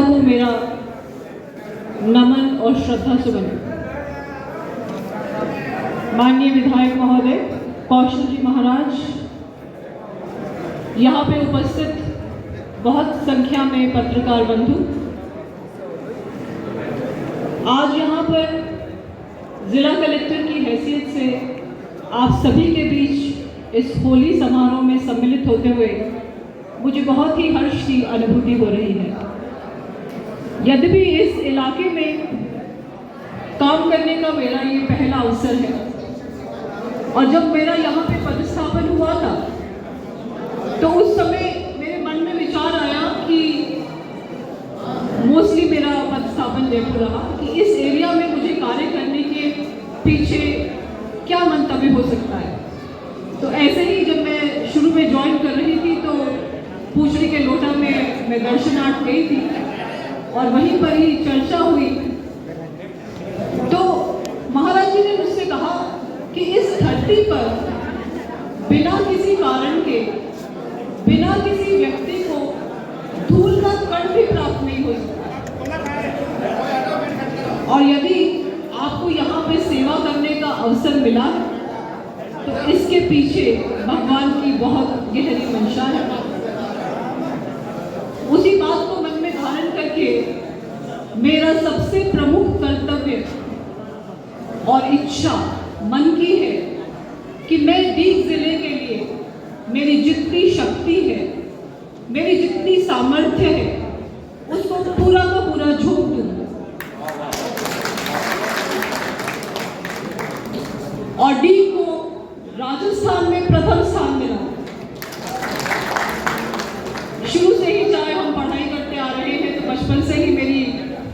को मेरा नमन और श्रद्धा सुमन। माननीय विधायक महोदय, कौशल जी महाराज, यहाँ पे उपस्थित बहुत संख्या में पत्रकार बंधु, आज यहाँ पर जिला कलेक्टर की हैसियत से आप सभी के बीच इस होली समारोह में सम्मिलित होते हुए मुझे बहुत ही हर्ष की अनुभूति हो रही है। यद्यपि इस इलाके में काम करने का मेरा ये पहला अवसर है और जब मेरा यहाँ पे पदस्थापन हुआ था तो उस समय मेरे मन में विचार आया कि मोस्टली मेरा पदस्थापन जयपुर रहा कि इस एरिया में मुझे कार्य करने के पीछे क्या मंतव्य हो सकता है। तो ऐसे ही जब मैं शुरू में ज्वाइन कर रही थी तो पूछड़ी के लोटा में मैं दर्शनार्थ गई थी और वहीं पर ही चर्चा हुई तो महाराज जी ने मुझसे कहा कि इस धरती पर बिना किसी कारण के, बिना किसी व्यक्ति को धूल का कण भी प्राप्त नहीं हो सकता और यदि आपको यहाँ पे सेवा करने का अवसर मिला तो इसके पीछे भगवान की बहुत गहरी मंशा है। उसी बात को मन में धारण करके मेरा सबसे प्रमुख कर्तव्य और इच्छा मन की है कि मैं डीग जिले के लिए मेरी जितनी शक्ति है, मेरी जितनी सामर्थ्य है, उसको पूरा का पूरा झोंक दूं और डीग को राजस्थान में प्रथम स्थान मिला। शुरू से ही चाहे हम पढ़ाई करते आ रहे हैं तो बचपन से ही मेरी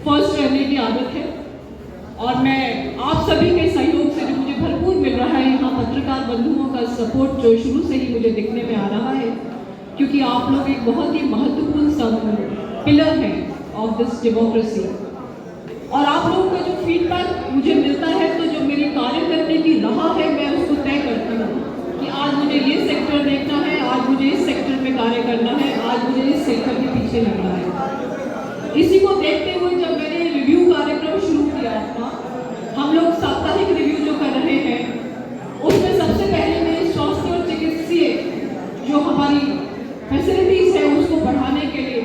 फर्स्ट रहने की आदत है और मैं आप सभी के सहयोग से जो मुझे भरपूर मिल रहा है, यहाँ पत्रकार बंधुओं का सपोर्ट जो शुरू से ही मुझे दिखने में आ रहा है, क्योंकि आप लोग एक बहुत ही महत्वपूर्ण पिलर है ऑफ दिस डेमोक्रेसी और आप लोगों का जो फीडबैक मुझे मिलता है तो जो मेरी कार्य करने की राह है मैं उसको तय करती हूँ कि आज मुझे ये सेक्टर देखना है, आज मुझे इस सेक्टर में कार्य करना है, आज मुझे इस सेक्टर के पीछे लगना है। इसी को देखते हुए जब मैंने रिव्यू कार्यक्रम शुरू किया अपना, हम लोग साप्ताहिक रिव्यू जो कर रहे हैं उसमें सबसे पहले मेरे स्वास्थ्य और चिकित्सीय जो हमारी फैसिलिटीज है उसको बढ़ाने के लिए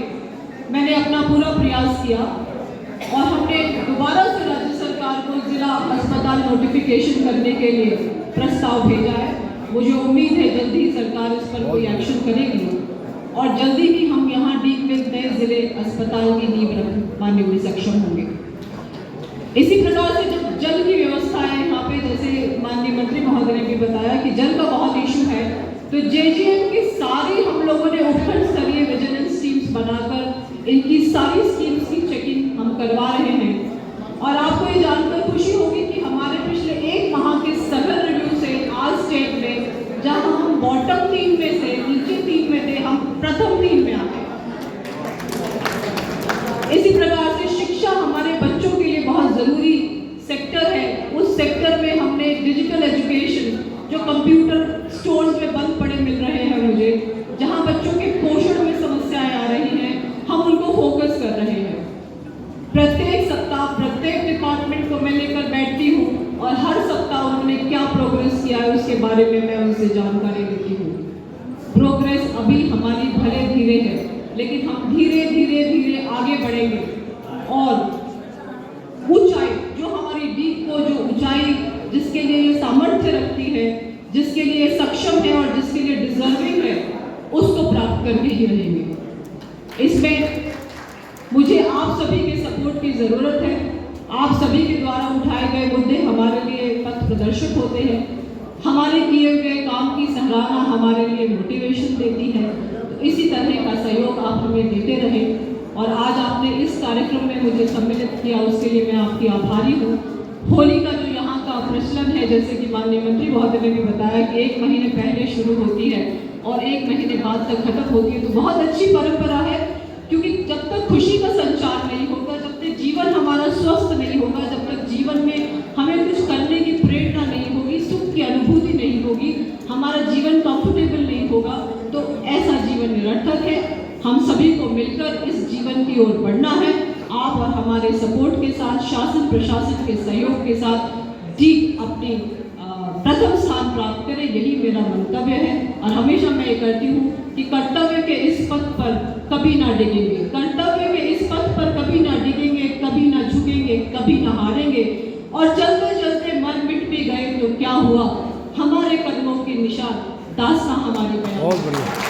मैंने अपना पूरा प्रयास किया और हमने दोबारा से राज्य सरकार को जिला अस्पताल नोटिफिकेशन करने के लिए प्रस्ताव भेजा है। मुझे उम्मीद है जल्दी ही सरकार इस पर कोई एक्शन करेगी और जल्दी ही हम यहाँ डीग में नए जिले अस्पताल की नींव रखने में सक्षम होंगे। इसी प्रकार से जब जल की व्यवस्था है यहाँ पे, जैसे माननीय मंत्री महोदय ने भी बताया कि जल का बहुत इशू है, तो जेजीएम की सारी हम लोगों ने उपखंड स्तरीय विजिलेंस टीम्स बनाकर इनकी सारी स्कीम्स की चेकिंग हम करवा रहे हैं और आपको ये जानकर खुशी होगी कि हमारे पिछले एक माह के सघन रिव्यू से आज स्टेट में जहां हम बॉटम 3 में से नीचे 3 में थे, हम प्रथम 3 में आ गए। इसी प्रकार से शिक्षा हमारे बच्चों के लिए बहुत जरूरी सेक्टर है, उस सेक्टर में हमने डिजिटल एजुकेशन जो कंप्यूटर स्टोर्स में बंद पड़े मिल रहे हैं मुझे, जहां बच्चों के पोषण में समस्याएं आ रही हैं, हम उनको फोकस कर रहे हैं। प्रत्येक सप्ताह प्रत्येक डिपार्टमेंट को मैं लेकर बैठती हूँ और हर सप्ताह उन्होंने क्या प्रोग्रेस किया है उसके बारे में मैं उनसे जानकारी लेती हूँ। प्रोग्रेस अभी हमारी भले धीरे है लेकिन हम धीरे धीरे धीरे आगे बढ़ेंगे और ऊंचाई जो हमारी डीग को जो ऊंचाई जिसके लिए ये सामर्थ्य रखती है, जिसके लिए सक्षम है और जिसके लिए डिजर्विंग है, उसको प्राप्त करके ही रहेंगे। इसमें मुझे आप सभी के सपोर्ट की जरूरत है। आप सभी के द्वारा उठाए गए मुद्दे हमारे लिए पथ प्रदर्शक होते हैं, हमारे किए गए काम की सराहना हमारे लिए मोटिवेशन देती है। तो इसी तरह का सहयोग आप हमें देते रहें और आज आपने इस कार्यक्रम में मुझे सम्मिलित किया उसके लिए मैं आपकी आभारी हूँ। होली का जो यहाँ का प्रचलन है, जैसे कि माननीय मंत्री महोदय ने भी बताया कि 1 महीने पहले शुरू होती है और 1 महीने बाद तक खत्म होती है, तो बहुत अच्छी परंपरा है, क्योंकि जब तक खुशी का संचार नहीं होगा, जब तक जीवन हमारा स्वस्थ नहीं होगा, जब तक जीवन में हमें कुछ करने की प्रेरणा नहीं होगी, सुख की अनुभूति नहीं होगी, हमारा जीवन कंफर्टेबल नहीं होगा, तो ऐसा जीवन निरर्थक है। हम सभी को मिलकर इस जीवन की की ओर बढ़ना है। आप और हमारे सपोर्ट के साथ, शासन प्रशासन के सहयोग के साथ ठीक अपनी प्रथम स्थान प्राप्त करें, यही मेरा मंतव्य है। और हमेशा मैं ये करती हूँ कि कर्तव्य के इस पथ पर कभी ना डिगेंगे, कर्तव्य के इस पथ पर कभी ना डिगेंगे, कभी ना झुकेंगे, कभी ना हारेंगे। और चलते चलते मर मिट भी गए तो क्या हुआ, हमारे कदमों के निशान दास्तां हमारी बयान।